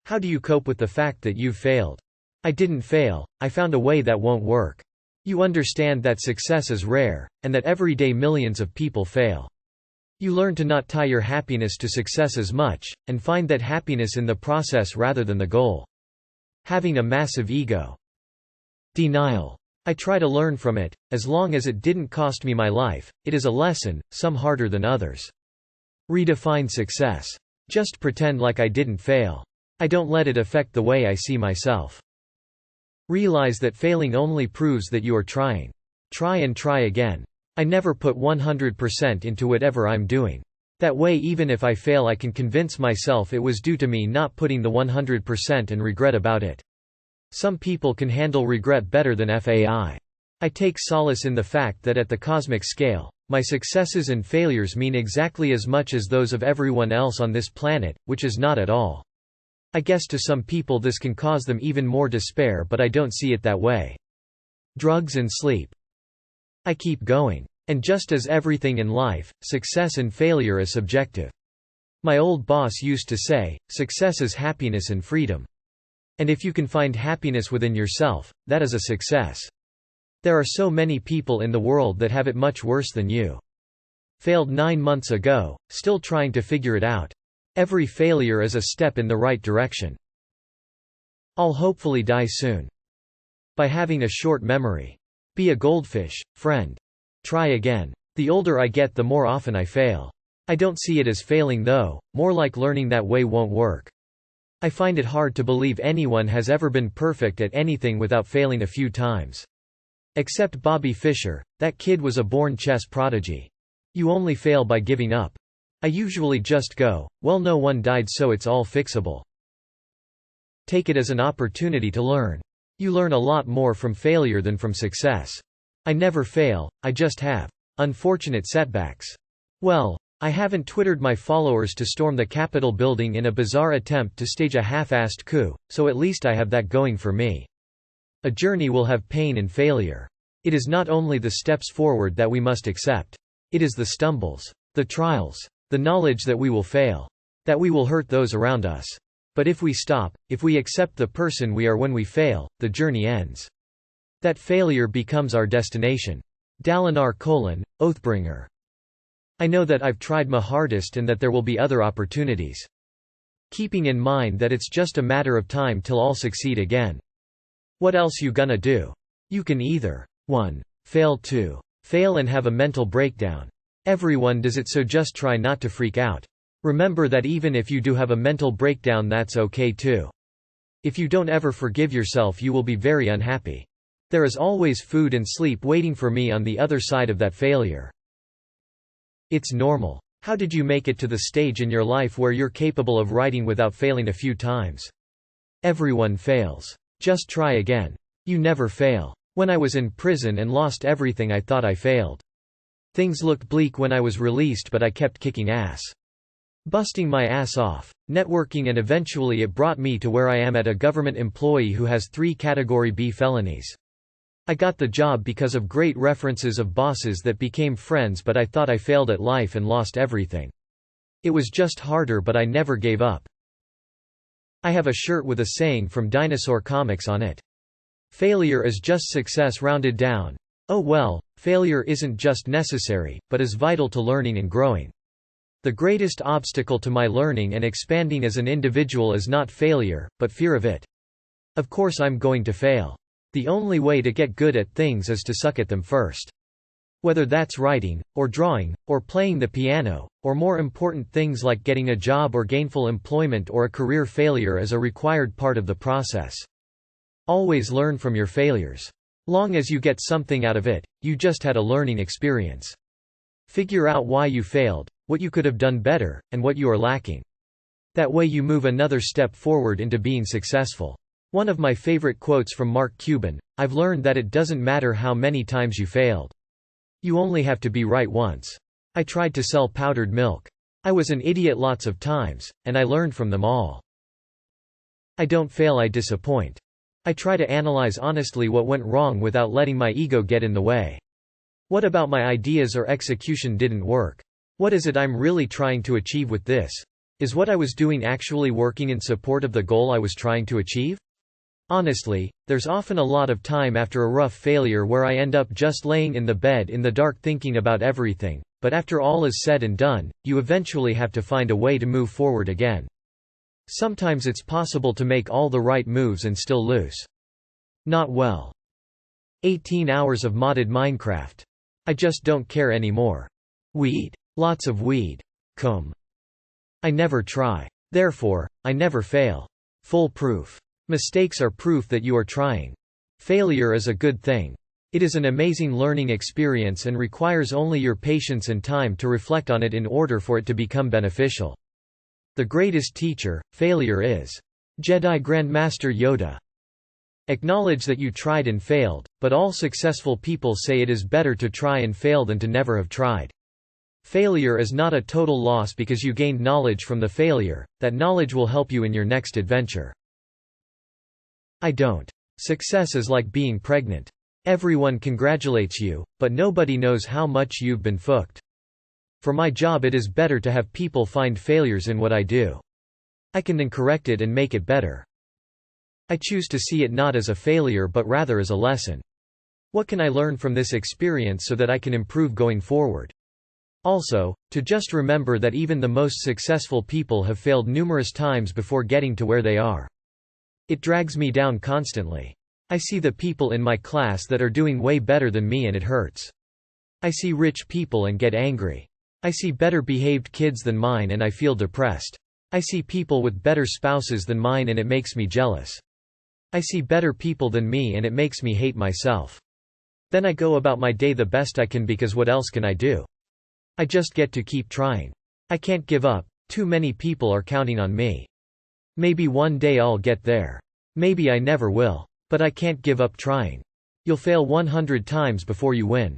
How do you cope with the fact that you've failed? I didn't fail, I found a way that won't work. You understand that success is rare, and that every day millions of people fail. You learn to not tie your happiness to success as much, and find that happiness in the process rather than the goal. Having a massive ego. Denial. I try to learn from it, as long as it didn't cost me my life. It is a lesson, some harder than others. Redefine success. Just pretend like I didn't fail. I don't let it affect the way I see myself. Realize that failing only proves that you are trying. Try and try again. I never put 100% into whatever I'm doing. That way even if I fail I can convince myself it was due to me not putting the 100% and regret about it. Some people can handle regret better than FAI. I take solace in the fact that at the cosmic scale, my successes and failures mean exactly as much as those of everyone else on this planet, which is not at all. I guess to some people this can cause them even more despair, but I don't see it that way. Drugs and sleep. I keep going. And just as everything in life, success and failure is subjective. My old boss used to say, success is happiness and freedom. And if you can find happiness within yourself, that is a success. There are so many people in the world that have it much worse than you. Failed 9 months ago, still trying to figure it out. Every failure is a step in the right direction. I'll hopefully die soon. By having a short memory. Be a goldfish, friend. Try again. The older I get, the more often I fail. I don't see it as failing though, more like learning that way won't work. I find it hard to believe anyone has ever been perfect at anything without failing a few times. Except Bobby Fischer, that kid was a born chess prodigy. You only fail by giving up. I usually just go, well, no one died, so it's all fixable. Take it as an opportunity to learn. You learn a lot more from failure than from success. I never fail, I just have unfortunate setbacks. Well, I haven't Twittered my followers to storm the Capitol building in a bizarre attempt to stage a half-assed coup, so at least I have that going for me. A journey will have pain and failure. It is not only the steps forward that we must accept. It is the stumbles, the trials, the knowledge that we will fail, that we will hurt those around us. But if we stop, if we accept the person we are when we fail, the journey ends. That failure becomes our destination. Dalinar Oathbringer. I know that I've tried my hardest and that there will be other opportunities. Keeping in mind that it's just a matter of time till I'll succeed again. What else you gonna do? You can either 1. Fail, 2. Fail and have a mental breakdown. Everyone does it, so just try not to freak out. Remember that even if you do have a mental breakdown, that's okay too. If you don't ever forgive yourself, you will be very unhappy. There is always food and sleep waiting for me on the other side of that failure. It's normal. How did you make it to the stage in your life where you're capable of writing without failing a few times? Everyone fails. Just try again. You never fail. When I was in prison and lost everything, I thought I failed. Things looked bleak when I was released, but I kept kicking ass. Busting my ass off, networking, and eventually it brought me to where I am at a government employee who has 3 Category B felonies. I got the job because of great references of bosses that became friends, but I thought I failed at life and lost everything. It was just harder, but I never gave up. I have a shirt with a saying from Dinosaur Comics on it. Failure is just success rounded down. Oh well, failure isn't just necessary, but is vital to learning and growing. The greatest obstacle to my learning and expanding as an individual is not failure, but fear of it. Of course I'm going to fail. The only way to get good at things is to suck at them first. Whether that's writing, or drawing, or playing the piano, or more important things like getting a job or gainful employment or a career, failure is a required part of the process. Always learn from your failures. Long as you get something out of it, you just had a learning experience. Figure out why you failed, what you could have done better, and what you are lacking. That way you move another step forward into being successful. One of my favorite quotes from Mark Cuban: I've learned that it doesn't matter how many times you failed. You only have to be right once. I tried to sell powdered milk. I was an idiot lots of times, and I learned from them all. I don't fail, I disappoint. I try to analyze honestly what went wrong without letting my ego get in the way. What about my ideas or execution didn't work? What is it I'm really trying to achieve with this? Is what I was doing actually working in support of the goal I was trying to achieve? Honestly, there's often a lot of time after a rough failure where I end up just laying in the bed in the dark thinking about everything, but after all is said and done, you eventually have to find a way to move forward again. Sometimes it's possible to make all the right moves and still lose. Not well. 18 hours of modded Minecraft. I just don't care anymore. Weed. Lots of weed. I never try. Therefore, I never fail. Full proof. Mistakes are proof that you are trying. Failure is a good thing. It is an amazing learning experience and requires only your patience and time to reflect on it in order for it to become beneficial. The greatest teacher, failure is. Jedi Grandmaster Yoda. Acknowledge that you tried and failed, but all successful people say it is better to try and fail than to never have tried. Failure is not a total loss because you gained knowledge from the failure. That knowledge will help you in your next adventure. I don't. Success is like being pregnant. Everyone congratulates you, but nobody knows how much you've been fucked. For my job it is better to have people find failures in what I do. I can then correct it and make it better. I choose to see it not as a failure but rather as a lesson. What can I learn from this experience so that I can improve going forward? Also, to just remember that even the most successful people have failed numerous times before getting to where they are. It drags me down constantly. I see the people in my class that are doing way better than me and it hurts. I see rich people and get angry. I see better behaved kids than mine and I feel depressed. I see people with better spouses than mine and it makes me jealous. I see better people than me and it makes me hate myself. Then I go about my day the best I can because what else can I do? I just get to keep trying. I can't give up. Too many people are counting on me. Maybe one day I'll get there. Maybe I never will. But I can't give up trying. You'll fail 100 times before you win.